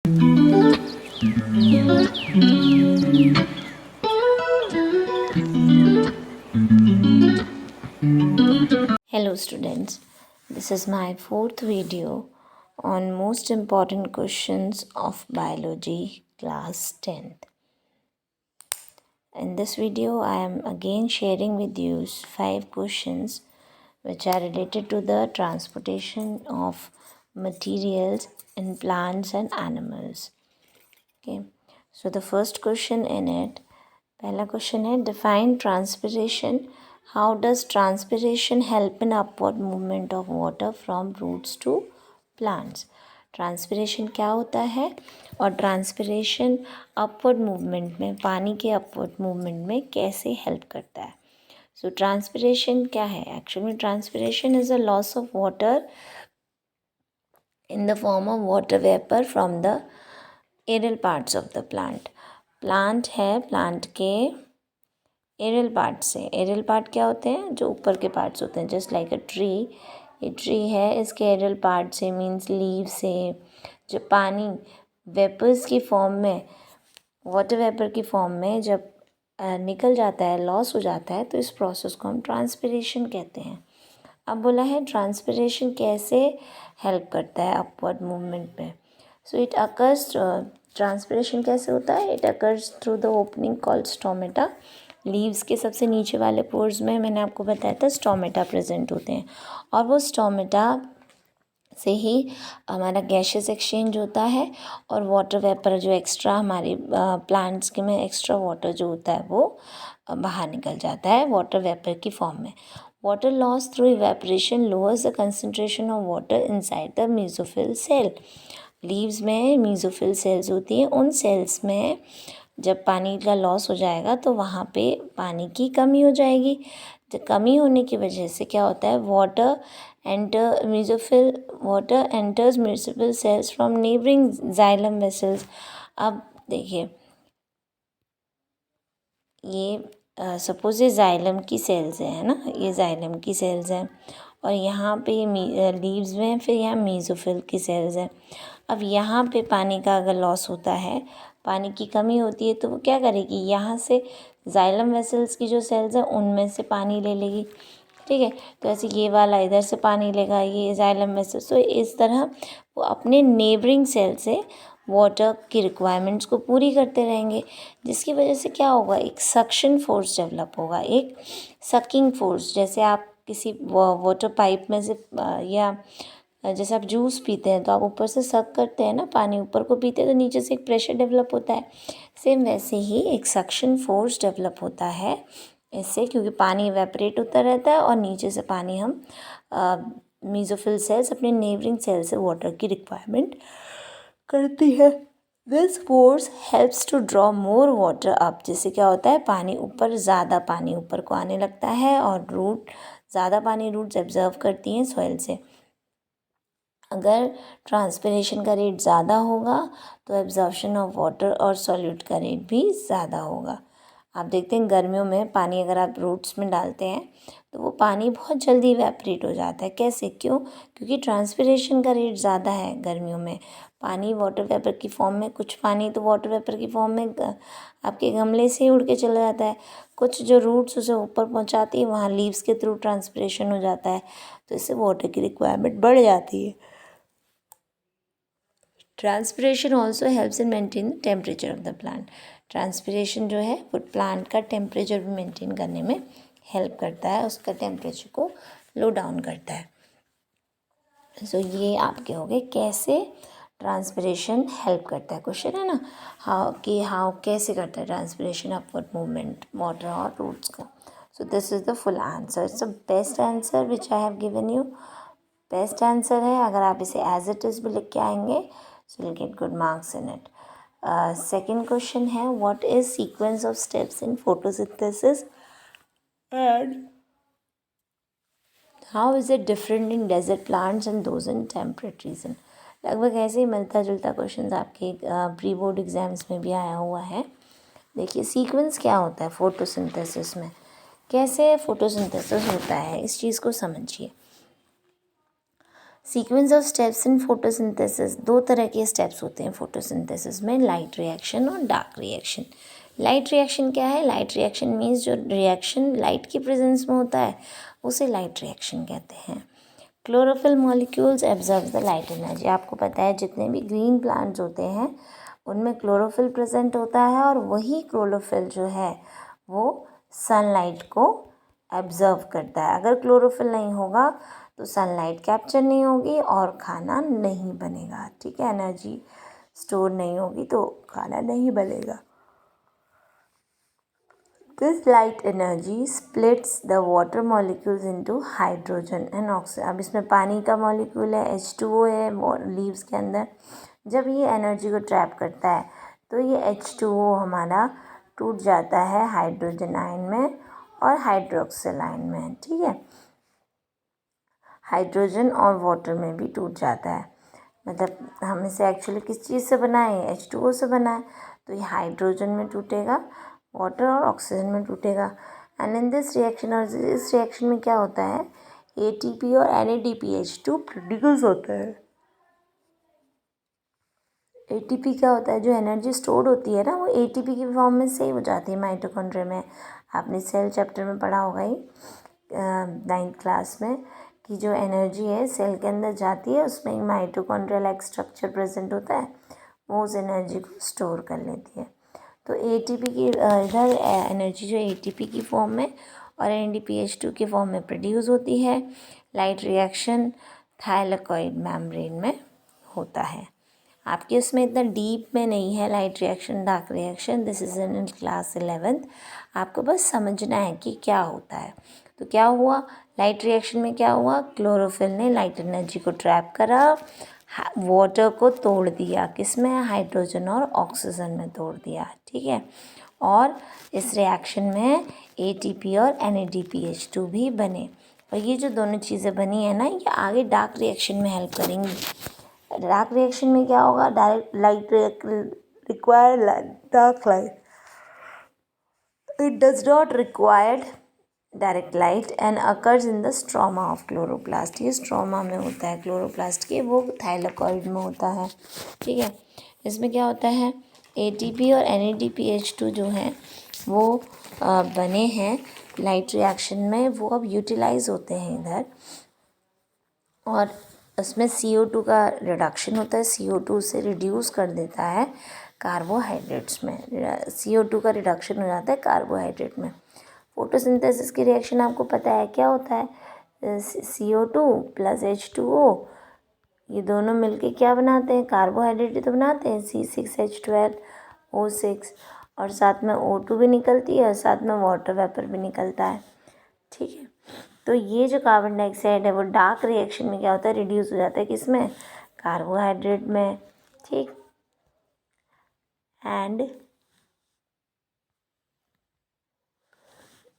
Hello students, this is my fourth video on most important questions of biology class 10th. In this video I am again sharing with you 5 questions which are related to the transportation of materials in plants and animals. Okay, so the first question in it, पहला question है define transpiration. How does transpiration help in upward movement of water from roots to plants. Transpiration क्या होता है और transpiration upward movement में, पानी के upward movement में कैसे हेल्प करता है. सो ट्रांसपिरेशन क्या है एक्चुअली में. Transpiration is a loss of water in the form of water vapor from the aerial parts of the plant. Plant है, प्लांट के एरियल पार्ट से. एरियल पार्ट क्या होते हैं, जो ऊपर के पार्ट्स होते हैं. जस्ट लाइक अ ट्री, ये ट्री है, इसके एरियल पार्ट से मीन्स लीव से जब पानी वेपर्स की फॉर्म में, वाटर वेपर की फॉर्म में जब निकल जाता है, लॉस हो जाता है, तो इस प्रोसेस को हम ट्रांसपिरेशन कहते हैं. अब बोला है ट्रांसपिरेशन कैसे हेल्प करता है अपवर्ड मूवमेंट में. सो इट अकर्स, ट्रांसपिरेशन कैसे होता है, it occurs through the opening called stomata. Leaves के सबसे नीचे वाले पोर्स में मैंने आपको बताया था स्टोमेटा प्रेजेंट होते हैं, और वो स्टोमेटा से ही हमारा गैसेस एक्सचेंज होता है और वाटर वेपर जो एक्स्ट्रा हमारे प्लांट्स के में एक्स्ट्रा वाटर जो होता है वो बाहर निकल जाता है वाटर वेपर की फॉर्म में. Water loss through evaporation lowers the concentration of water inside the mesophyll cell. Leaves में मेसोफिल सेल्स होती हैं, उन सेल्स में जब पानी का लॉस हो जाएगा तो वहाँ पे पानी की कमी हो जाएगी. तो कमी होने की वजह से क्या होता है, water enters mesophyll cells from neighbouring xylem vessels. अब देखिए, ये सपोज ये जाइलम की सेल्स है ना, ये जाइलम की सेल्स हैं और यहाँ पे लीव्स में फिर यहाँ मेसोफिल की सेल्स हैं. अब यहाँ पे पानी का अगर लॉस होता है, पानी की कमी होती है, तो वो क्या करेगी, यहाँ से जाइलम वेसल्स की जो सेल्स हैं उनमें से पानी ले लेगी. ठीक है, तो ऐसे ये वाला इधर से पानी लेगा, ये जाइलम वेसल्स. तो इस तरह वो अपने नेबरिंग सेल से वाटर की रिक्वायरमेंट्स को पूरी करते रहेंगे, जिसकी वजह से क्या होगा, एक सक्शन फोर्स डेवलप होगा, एक सकिंग फोर्स. जैसे आप किसी वाटर पाइप में से या जैसे आप जूस पीते हैं तो आप ऊपर से सक करते हैं ना, पानी ऊपर को पीते हैं तो नीचे से एक प्रेशर डेवलप होता है. सेम वैसे ही एक सक्शन फोर्स डेवलप होता है इससे, क्योंकि पानी इवेपरेट होता रहता है और नीचे से पानी हम मेसोफिल सेल्स अपने नेबरिंग सेल से वाटर की रिक्वायरमेंट करती है. This force helps to draw more water up. जिससे क्या होता है, पानी ऊपर, ज़्यादा पानी ऊपर को आने लगता है और ज़्यादा पानी रूट्स एब्जर्व करती हैं सॉइल से. अगर ट्रांसपिरेशन का रेट ज़्यादा होगा तो एब्जॉर्प्शन ऑफ वाटर और सॉल्यूट का रेट भी ज़्यादा होगा. आप देखते हैं गर्मियों में पानी अगर आप रूट्स में डालते हैं तो वो पानी बहुत जल्दी इवेपरेट हो जाता है. कैसे, क्यों, क्योंकि ट्रांसपिरेशन का रेट ज़्यादा है गर्मियों में. पानी वाटर वेपर की फॉर्म में, कुछ पानी तो वाटर वेपर की फॉर्म में आपके गमले से ही उड़ के चला जाता है, कुछ जो रूट्स उसे ऊपर पहुंचाती है वहाँ लीव्स के थ्रू ट्रांसपिरेशन हो जाता है, तो इससे वाटर की रिक्वायरमेंट बढ़ जाती है. Transpiration also helps in maintain the temperature of the plant. Transpiration जो है वो प्लांट का टेम्परेचर भी मेंटेन करने में हेल्प करता है, उसका टेम्परेचर को लो डाउन करता है. सो ये आपके हो गए कैसे ट्रांसपिरेशन हेल्प करता है. क्वेश्चन है ना, हाउ कैसे करता है ट्रांसपिरेशन अपवर्ड मूवमेंट वाटर और रूट्स का. सो this is the full answer. It's the best answer which I have given you. Best answer है. अगर आप इसे एज इट इज़ भी लिख के आएंगे so you'll get good marks in it. Second question है, what is sequence of steps in photosynthesis and how is it different in desert plants and those in temperate region. लगभग ऐसे ही मिलता जुलता question आपके प्री बोर्ड एग्जाम्स में भी आया हुआ है. देखिए सीक्वेंस क्या होता है फोटोसिंथेसिस में, कैसे फोटोसिंथेसिस होता है, इस चीज़ को समझिए. Sequence of steps in photosynthesis, दो तरह के स्टेप्स होते हैं फोटोसिंथेसिस में, लाइट रिएक्शन और डार्क रिएक्शन। लाइट रिएक्शन क्या है? लाइट रिएक्शन मीन्स जो रिएक्शन लाइट की प्रेजेंस में होता है उसे लाइट रिएक्शन कहते हैं। Chlorophyll molecules absorb the light energy. आपको पता है जितने भी ग्रीन प्लांट्स होते हैं उनमें क्लोरोफिल प्रेजेंट होता है और वही क्लोरोफिल जो है वो सनलाइट को एब्जर्व करता है। अगर क्लोरोफिल नहीं होगा तो सनलाइट कैप्चर नहीं होगी और खाना नहीं बनेगा, ठीक है। एनर्जी स्टोर नहीं होगी तो खाना नहीं बनेगा। This light energy splits the water molecules into hydrogen and oxygen. अब इसमें पानी का मॉलिक्यूल है, H2O है लीव्स के अंदर। जब ये एनर्जी को ट्रैप करता है तो ये H2O हमारा टूट जाता है हाइड्रोजन आयन में और हाइड्रोक्सिल आयन में, ठीक है। हाइड्रोजन और वाटर में भी टूट जाता है। मतलब हम इसे एक्चुअली किस चीज़ से बनाए? H2O से बनाए, तो ये हाइड्रोजन में टूटेगा, वाटर और ऑक्सीजन में टूटेगा। एंड इन दिस रिएक्शन, और इस रिएक्शन में क्या होता है? ATP और NADPH2 प्रोड्यूस होता है। ATP क्या होता है? जो एनर्जी स्टोर्ड होती है ना वो ATP की फॉर्म में सेव हो जाती है माइटोकॉन्ड्रिया में। आपने सेल चैप्टर में पढ़ा होगा ही 9th क्लास में कि जो एनर्जी है सेल के अंदर जाती है उसमें एक माइटोकॉन्ड्रिया लाइक स्ट्रक्चर प्रेजेंट होता है, वो उस एनर्जी को स्टोर कर लेती है। तो ATP की इधर एनर्जी जो ATP की फॉर्म में और NADPH2 के फॉर्म में प्रोड्यूस होती है। लाइट रिएक्शन थाइलाकॉइड मेम्ब्रेन में होता है। आपके उसमें इतना डीप में नहीं है light reaction dark reaction, this is in class 11th। आपको बस समझना है कि क्या होता है। तो क्या हुआ लाइट रिएक्शन में? क्या हुआ? क्लोरोफिल ने लाइट एनर्जी को ट्रैप करा, वाटर को तोड़ दिया, किस में? हाइड्रोजन और ऑक्सीजन में तोड़ दिया, ठीक है। और इस रिएक्शन में ATP और NADPH2 भी बने, और ये जो दोनों चीज़ें बनी है ना ये आगे डार्क रिएक्शन में हेल्प करेंगी। डार्क रिएक्शन में क्या होगा? Direct light require dark light, it does not required direct light and occurs in the stroma of chloroplast. ये स्ट्रोमा में होता है क्लोरोप्लास्ट के, वो थाइलाकॉइड में होता है, ठीक है। इसमें क्या होता है? ATP और NADPH2 जो हैं वो बने हैं लाइट रिएक्शन में, वो अब यूटिलाइज होते हैं इधर, और उसमें CO2 का रिडक्शन होता है। CO2 से रिड्यूस कर देता है कार्बोहाइड्रेट्स में, CO2 का रिडक्शन हो जाता है कार्बोहाइड्रेट में। फोटोसिंथेसिस की रिएक्शन आपको पता है क्या होता है? CO2 प्लस H2O, ये दोनों मिलके क्या बनाते हैं? कार्बोहाइड्रेट ही तो बनाते हैं, C6H12O6, और साथ में O2 भी निकलती है और साथ में वाटर वेपर भी निकलता है, ठीक है। तो ये जो कार्बन डाइऑक्साइड है वो डार्क रिएक्शन में क्या होता है? रिड्यूस हो जाता है किसमें? कार्बोहाइड्रेट में, ठीक। एंड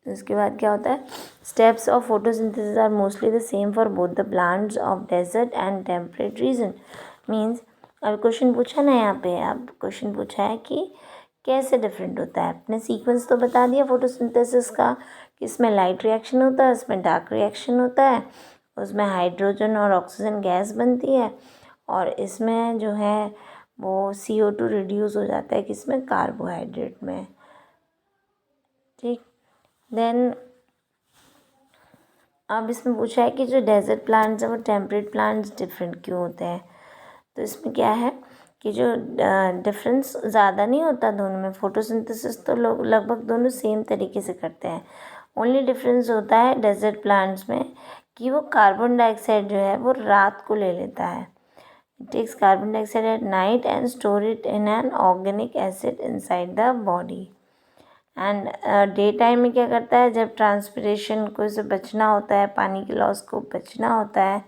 इसके बाद क्या होता है? Steps of photosynthesis are mostly the same for both the plants of desert and temperate region. Means अब क्वेश्चन पूछा ना, यहाँ पे अब क्वेश्चन पूछा है कि कैसे डिफरेंट होता है। अपने सीक्वेंस तो बता दिया फोटोसिंथेसिस का कि इसमें लाइट रिएक्शन होता है, इसमें डार्क रिएक्शन होता है, उसमें हाइड्रोजन और ऑक्सीजन गैस बनती है, और इसमें जो है वो CO2 रिड्यूस हो जाता है किसमें? कार्बोहाइड्रेट में, ठीक। देन अब इसमें पूछा है कि जो डेजर्ट प्लांट्स हैं वो टेम्परेट प्लांट्स डिफरेंट क्यों होते हैं। तो इसमें क्या है कि जो डिफरेंस ज़्यादा नहीं होता दोनों में, फोटोसिंथेसिस तो लोग लगभग दोनों सेम तरीके से करते हैं। ओनली डिफरेंस होता है डेजर्ट प्लांट्स में कि वो कार्बन डाइऑक्साइड जो है वो रात को ले लेता है। It takes carbon dioxide at night and store it in an organic acid inside the body. And day time में क्या करता है? जब ट्रांसपिरेशन को से बचना होता है, पानी के लॉस को बचना होता है,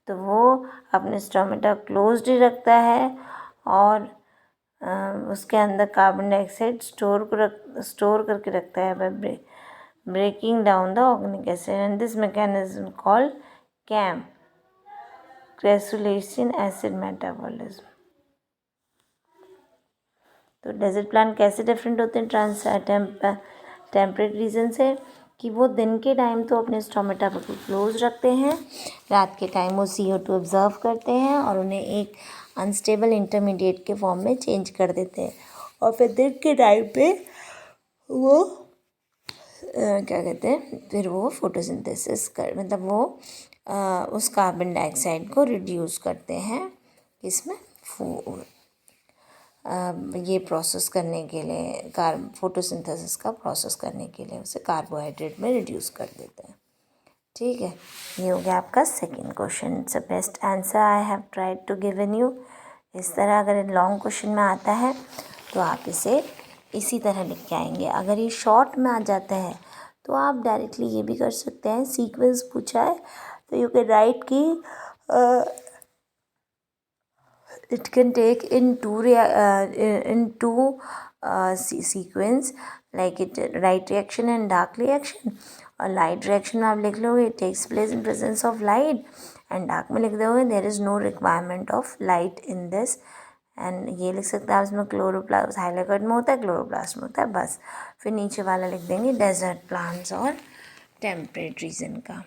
तो वो अपने स्टोमेटा क्लोज्ड ही रखता है और उसके अंदर कार्बन डाइऑक्साइड स्टोर करके रखता है by breaking down the organic acid, and this mechanism called CAM crassulacean acid metabolism. तो डेजर्ट प्लांट कैसे डिफरेंट होते हैं टेम्परेट रीजन से? कि वो दिन के टाइम तो अपने स्टोमेटा बिल्कुल क्लोज रखते हैं, रात के टाइम वो CO2 ऑब्जर्व करते हैं और उन्हें एक अनस्टेबल इंटरमीडिएट के फॉर्म में चेंज कर देते हैं, और फिर दिन के टाइम पे वो क्या कहते हैं, फिर वो फोटोसिंथेसिस कर मतलब वो उस कार्बन डाइऑक्साइड को रिड्यूस करते हैं, इसमें ये प्रोसेस करने के लिए फोटोसिंथेसिस का प्रोसेस करने के लिए उसे कार्बोहाइड्रेट में रिड्यूस कर देते हैं। ठीक है, ये हो गया आपका second question. It's a best answer I have tried to given you. इस तरह अगर लॉन्ग क्वेश्चन में आता है तो आप इसे इसी तरह लिख के आएंगे। अगर ये शॉर्ट में आ जाता है तो आप डायरेक्टली ये भी कर सकते हैं, सीक्वेंस पूछा है तो यू कैन राइट कि it can take in two sequence, like it light reaction and dark reaction। और light reaction में आप लिख लोगे it takes place in presence of light, and dark में लिख दोगे there is no requirement of light in this। And ये लिख सकते हैं आप इसमें क्लोरोप्लास्ट हाइलाइट में होता है, क्लोरोप्लास्ट में होता है, बस। फिर नीचे वाला लिख देंगे डेजर्ट प्लांट्स और टेम्परेट रीजन का।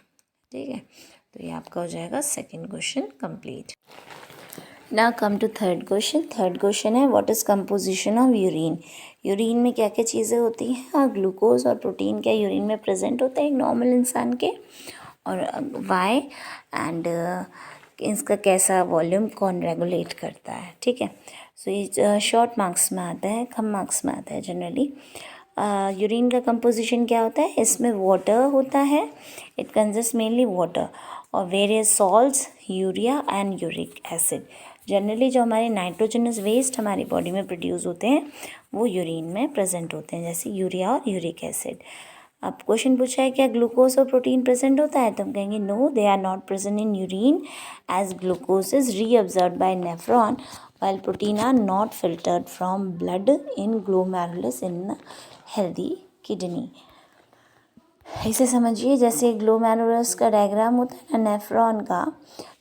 ठीक है, तो ये आपका हो जाएगा second question complete. Now come to third question. Third question है what is composition of urine. Urine में क्या क्या चीज़ें होती हैं, और ग्लूकोज और प्रोटीन क्या यूरिन में प्रेजेंट होता है एक नॉर्मल इंसान के, और वाई एंड इसका कैसा वॉल्यूम कौन रेगुलेट करता है। ठीक है, सो ये शॉर्ट मार्क्स में आता है, कम मार्क्स में आता है जनरली। यूरिन का कंपोजिशन क्या होता है, इसमें वाटर होता है, इट कंसिस्ट मेनली वाटर और various salts, urea and uric acid. Generally जो हमारे नाइट्रोजनस वेस्ट हमारी बॉडी में प्रोड्यूस होते हैं वो यूरिन में प्रेजेंट होते हैं, जैसे यूरिया और यूरिक एसिड। अब क्वेश्चन पूछा है क्या ग्लूकोज और प्रोटीन प्रेजेंट होता है, तो हम कहेंगे no, they are not present in urine as glucose is reabsorbed by nephron while protein are not filtered from blood in glomerulus in healthy kidney। इसे समझिए जैसे ग्लोमेरुलस का डायग्राम होता है ना नेफ्रॉन का,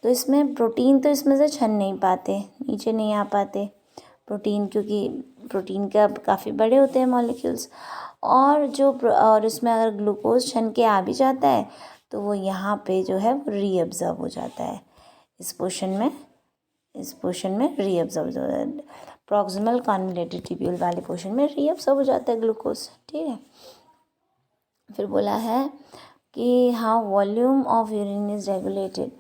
तो इसमें प्रोटीन तो इसमें से छन नहीं पाते, नीचे नहीं आ पाते प्रोटीन, क्योंकि प्रोटीन का काफ़ी बड़े होते हैं मॉलिक्यूल्स, और इसमें अगर ग्लूकोज छन के आ भी जाता है तो वो यहाँ पे जो है वो रीअब्जॉर्ब हो जाता है, इस पोर्शन में रीअब्जॉर्ब हो जाता है, प्रॉक्सिमल कॉन्वोल्यूटेड ट्यूब्यूल वाले पोर्शन में रीअब्जॉर्ब हो जाता है ग्लूकोज। ठीक है, फिर बोला है कि हाँ volume of urine is regulated.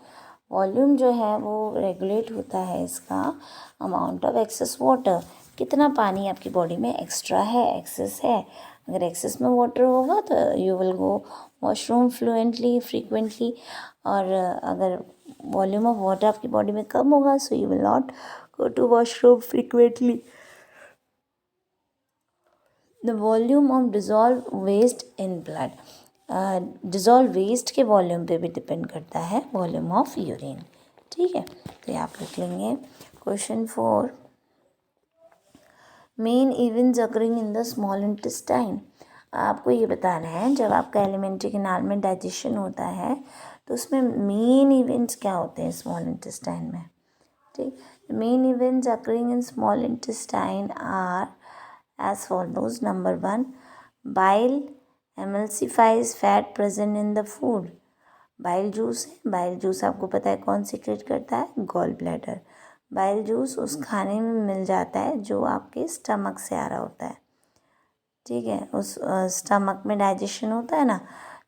Volume जो है वो रेगुलेट होता है इसका अमाउंट ऑफ एक्सेस वाटर, कितना पानी आपकी बॉडी में एक्स्ट्रा है, एक्सेस है। अगर एक्सेस में वाटर होगा तो you will go washroom fluently frequently, और अगर वॉल्यूम ऑफ वाटर आपकी बॉडी में कम होगा so you will not go to washroom frequently. The volume of dissolve waste in blood, dissolve waste के वॉल्यूम पे भी डिपेंड करता है वॉल्यूम ऑफ यूरिन। ठीक है, तो ये आप लिख लेंगे। Question 4, main events occurring in the small intestine. आपको ये बताना है जब आपका एलिमेंट्री कैनाल में डाइजेशन होता है तो उसमें मेन इवेंट्स क्या होते हैं स्मॉल इंटेस्टाइन में। ठीक, main events occurring in small intestine are as follows। Number 1, bile emulsifies fat present in the food। Bile juice है, बाइल जूस आपको पता है कौन सीक्रेट करता है, गॉल ब्लैडर। बाइल जूस उस खाने में मिल जाता है जो आपके स्टमक से आ रहा होता है। ठीक है, उस स्टमक में डाइजेशन होता है ना,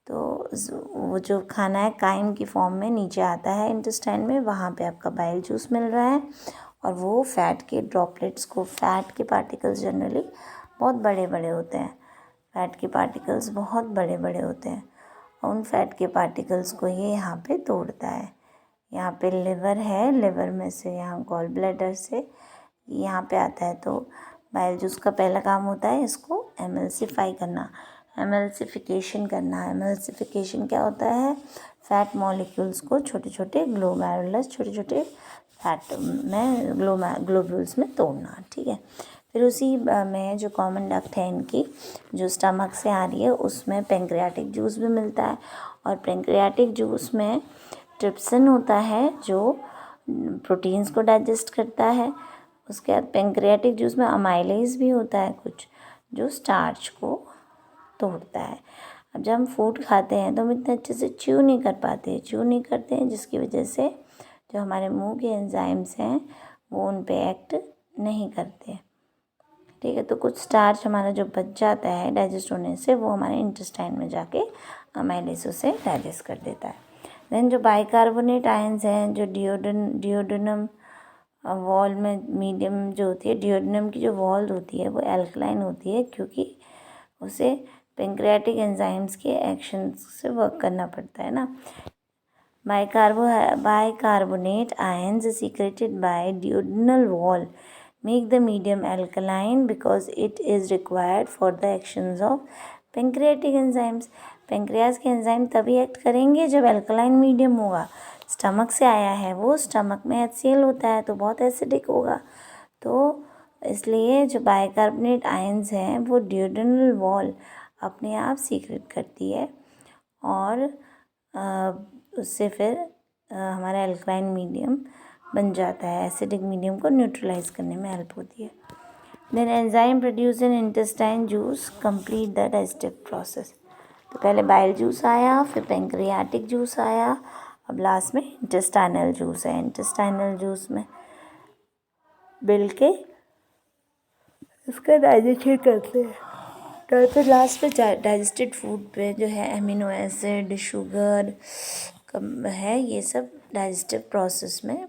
तो वो जो खाना है काइम की फॉर्म में नीचे आता है इंटेस्टाइन में, वहाँ पे आपका बाइल जूस मिल रहा है, और वो फैट के ड्रॉपलेट्स को, फैट के पार्टिकल्स जनरली बहुत बड़े बड़े होते हैं, फैट के पार्टिकल्स बहुत बड़े बड़े होते हैं, उन फैट के पार्टिकल्स को ये यहाँ पे तोड़ता है। यहाँ पे लिवर है, लिवर में से यहाँ गॉल ब्लैडर से यहाँ पे आता है, तो बाइल जूस का पहला काम होता है इसको एमल्सिफाई करना, एमल्सिफिकेशन करना। एमल्सिफिकेशन क्या होता है, फैट मॉलिक्यूल्स को छोटे छोटे ग्लोमेरुलस, छोटे छोटे फैट में ग्लोब्यूल्स में तोड़ना। ठीक है, फिर उसी में जो कॉमन डक्ट है इनकी, जो स्टमक से आ रही है, उसमें पेंक्रियाटिक जूस भी मिलता है, और पेंक्रियाटिक जूस में ट्रिप्सिन होता है जो प्रोटीन्स को डाइजेस्ट करता है। उसके बाद पेंक्रियाटिक जूस में अमाइलेज भी होता है कुछ, जो स्टार्च को तोड़ता है। अब जब हम फूड खाते हैं तो हम इतने अच्छे से च्यू नहीं कर पाते, च्यू नहीं करते हैं, जिसकी वजह से जो हमारे मुंह के एंजाइम्स हैं वो उन पे एक्ट नहीं करते। ठीक है, तो कुछ स्टार्च हमारा जो बच जाता है डाइजेस्ट होने से वो हमारे इंटेस्टाइन में जाके अमाइलेज उसे डाइजेस्ट कर देता है। देन जो बाइकार्बोनेट आयंस हैं, जो डिओडेनम वॉल में मीडियम जो होती है, डिओडेनम की जो वॉल होती है वो एल्कलाइन होती है, क्योंकि उसे पेंक्रियाटिक एंजाइम्स के एक्शन से वर्क करना पड़ता है ना। Bicarbonate ions secreted by duodenal wall make the medium alkaline because it is required for the actions of pancreatic enzymes. Pancreas के एंजाइम तभी एक्ट करेंगे जब एल्कलाइन मीडियम होगा। स्टमक से आया है वो, स्टमक में HCl होता है तो बहुत एसिडिक होगा, तो इसलिए जो बाइकार्बोनेट आयंस हैं वो ड्यूडेनल वॉल अपने आप सीक्रेट करती है और उससे फिर हमारा एल्कलाइन मीडियम बन जाता है, एसिडिक मीडियम को न्यूट्रलाइज करने में हेल्प होती है। Then enzyme produce in intestine juice complete the digestive process. तो पहले बाइल जूस आया, फिर पेंक्रियाटिक जूस आया, अब लास्ट में इंटेस्टाइनल जूस है। इंटेस्टाइनल जूस में मिल के इसका डाइजेशन करते हैं, तो फिर लास्ट में डाइजेस्टेड फूड पे जो है अमीनो एसिड, शुगर है, ये सब डाइजेस्टिव प्रोसेस में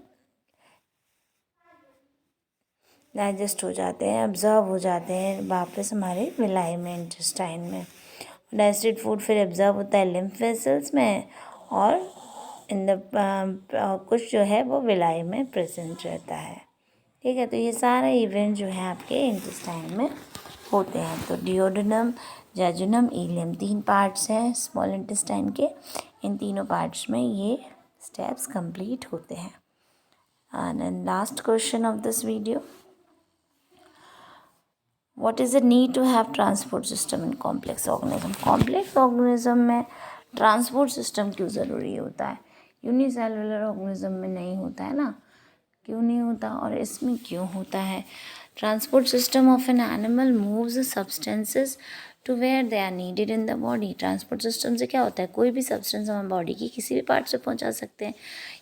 डाइजेस्ट हो जाते हैं, ऑब्जर्व हो जाते हैं वापस हमारे विलाई में, इंटेस्टाइन में। डाइजेस्टेड फूड फिर ऑब्जर्व होता है लिम्फ वेसल्स में और इन द कुछ जो है वो विलाई में प्रेजेंट रहता है। ठीक है, तो ये सारा इवेंट जो है आपके इंटेस्टाइन में होते हैं। तो डिओडेनम, जेजुनम, इलियम 3 पार्ट्स हैं स्मॉल इंटेस्टाइन के। इन तीनों पार्ट्स में ये स्टेप्स कंप्लीट होते हैं। And last question of this video, what is the need to have transport system in complex organism. Complex organism में ट्रांसपोर्ट सिस्टम क्यों ज़रूरी होता है? यूनिसेलुलर ऑर्गेनिज्म में नहीं होता है ना, क्यों नहीं होता और इसमें क्यों होता है? Transport system of an animal moves substances to where they are needed in the body. Transport system से क्या होता है, कोई भी सब्सटेंस हम बॉडी की किसी भी पार्ट से पहुंचा सकते हैं।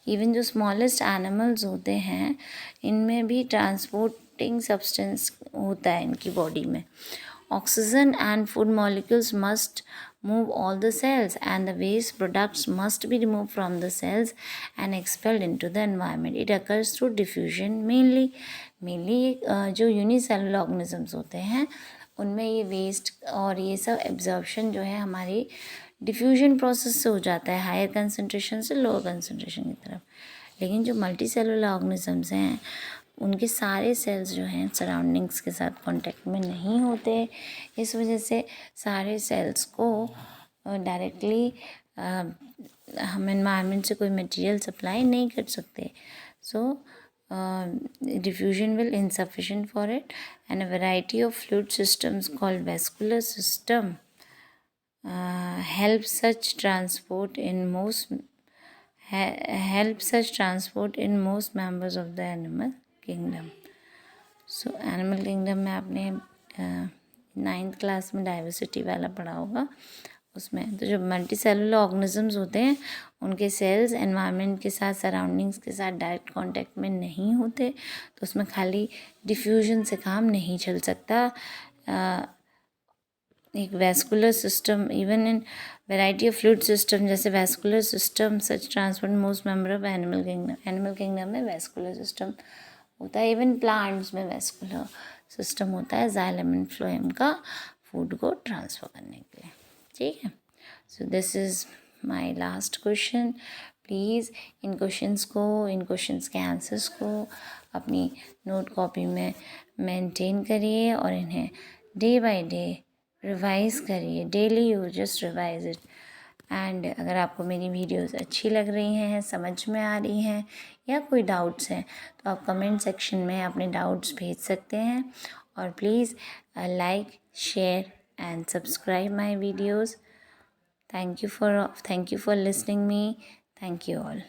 इवन जो स्मॉलेस्ट एनिमल्स होते हैं इनमें भी ट्रांसपोर्टिंग सब्सटेंस होता है इनकी बॉडी में। Oxygen and food molecules must move all the cells, and the waste products must be removed from the cells and expelled into the environment. It occurs through diffusion mainly जो unicellular organisms होते हैं उनमें ये waste और ये सब absorption जो है हमारी डिफ्यूजन प्रोसेस से हो जाता है, हायर कंसनट्रेशन से लोअर कंसनट्रेशन की तरफ। लेकिन जो मल्टी सेलुलर ऑर्गेनिजम्स हैं उनके सारे सेल्स जो हैं सराउंडिंग्स के साथ कांटेक्ट में नहीं होते, इस वजह से सारे सेल्स को डायरेक्टली हम एनवायरनमेंट से कोई मटेरियल सप्लाई नहीं कर सकते। सो diffusion will insufficient for it, and a variety of fluid systems called vascular system help such transport in most members of the animal kingdom. So animal kingdom में आपने 9th class में diversity वाला पढ़ा होगा, उसमें तो जो मल्टी सेलुलर ऑर्गेनिजम्स होते हैं उनके सेल्स एनवायरनमेंट के साथ, सराउंडिंग्स के साथ डायरेक्ट कांटेक्ट में नहीं होते, तो उसमें खाली डिफ्यूजन से काम नहीं चल सकता। एक vascular system, even in variety of fluid system जैसे vascular system such transport most member of animal kingdom में वैस्कुलर सिस्टम होता है। इवन प्लांट्स में वैस्कुलर सिस्टम होता है जाइलम एंड फ्लोएम का फूड को ट्रांसफ़र करने के लिए। ठीक है, so this is my last question. Please इन क्वेश्चंस के आंसर्स को अपनी नोट कॉपी में मेंटेन करिए और इन्हें डे बाय डे रिवाइज़ करिए। Daily you just revise it. And अगर आपको मेरी वीडियोस अच्छी लग रही हैं, समझ में आ रही हैं या कोई डाउट्स हैं तो आप कमेंट सेक्शन में अपने डाउट्स भेज सकते हैं। और please like, share and subscribe my videos. Thank you for listening me. Thank you all.